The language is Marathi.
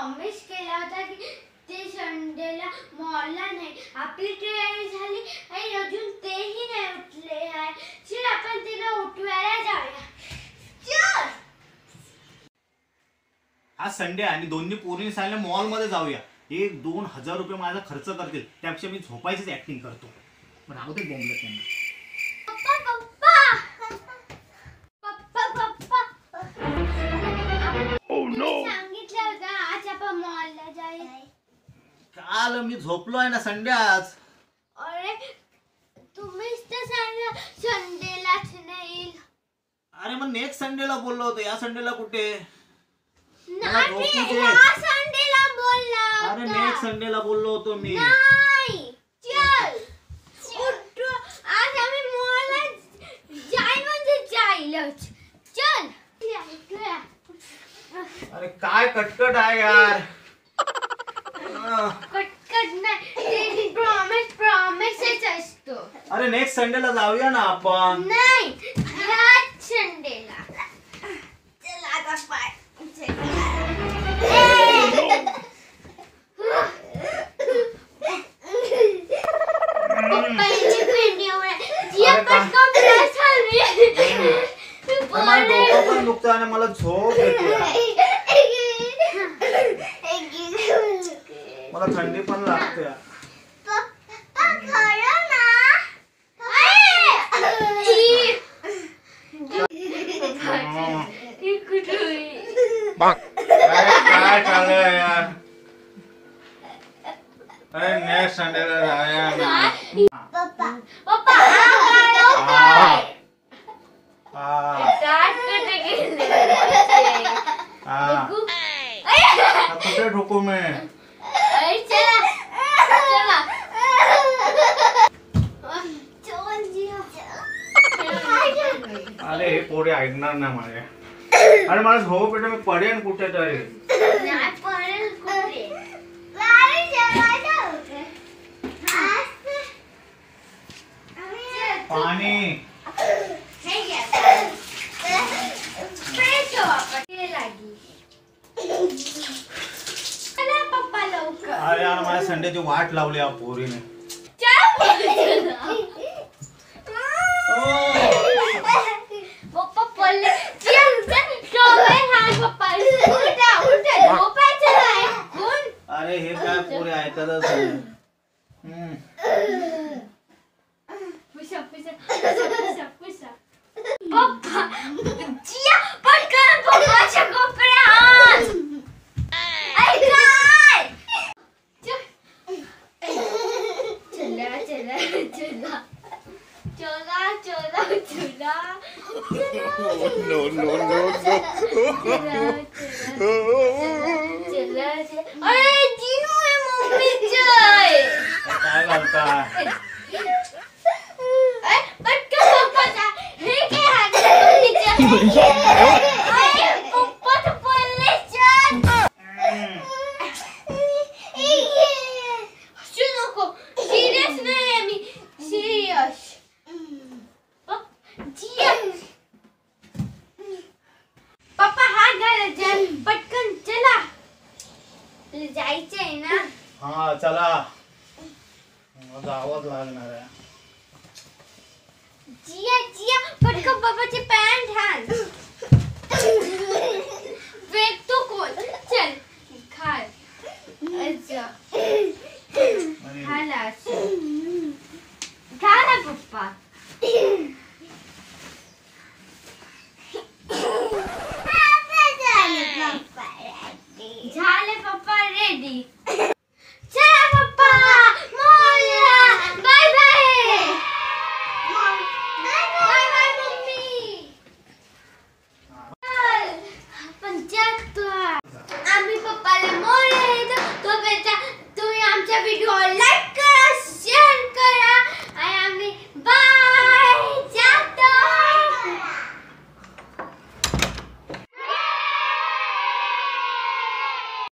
प्रॉमिस केला होता की ते संडेला मॉलला नाही. आपली तयारी झाली आणि अजून तेही नाही उठले आहे. चल आपण तिला उठवायला जाऊया. चल. आज संडे आणि दोन्ही पोरींनी सांगितलं मॉल मध्ये जाऊया. 1-2 हजार रुपये माझा खर्च करतील, त्यापेक्षा मी झोपायचीच ऍक्टिंग करतो. पण राहू दे बोंबलत त्यांना. सांगितलं होतं आज आपण मॉलला जाऊया. काल मी झोपलो आहे ना संडे आज. अरे तुम्हीच तर सांगितलं संडेलाच नाही. अरे मग नेक्स्ट संडेला बोललो होतो, या संडेला कुठे? संडेला बोलला. अरे नेक्स्ट संडेला बोललो होतो मी. नाही चल उठ. आज आम्ही मॉलला जाय म्हणजे जायलाच. चल. अरे काय कटकट आहे यार. कटकट नाही, प्रॉमिसच असतो. अरे नेक्स्ट संडेला जाऊया ना आपण. नाही ह्याच संडेला. चल आता पाय. मला डोकं पण दुखतं आणि मला झोप येते. मला थंडी पण लागते. काय चाललंय यार. अरे नेक्स्ट संडेला जाऊया ना. पप्पा कुठे ठोकू मी? अरे हे पोरे ऐकणार नाही माझे. अरे मला झोप येते, मी पडेन कुठे तरी. पाणी पप्पा लवकर. अरे यार मला संडेची वाट लावली या पोरीने. पप्पा पडले. अरे हे काय पोरे ऐकतच नाही. पप्पा जिया पटकन पप्पाच्या कपड्या आण. अरे जिनू आहे मम्मीचे. काय घालताय? पटकन पप्पाचा हे काय हात पप्पा पडले. नको सिरियस नाही मी सिरियस. पप्पा हात घाला पटकन. चला जायचंय ना. हा चला, जावंच लागणार आहे. जिया पटकन पप्पाची पॅन्ट घाल. फेकतो कोण. चल खाल. खाला खाला पप्पा. झाले पप्पा रेडी. चला पप्पा मॉलला. Bye bye. Bye bye mummy. आपण जातो. आम्ही पप्पाला मॉलला येतो. तो बेटा तुम्ही आमचा व्हिडिओ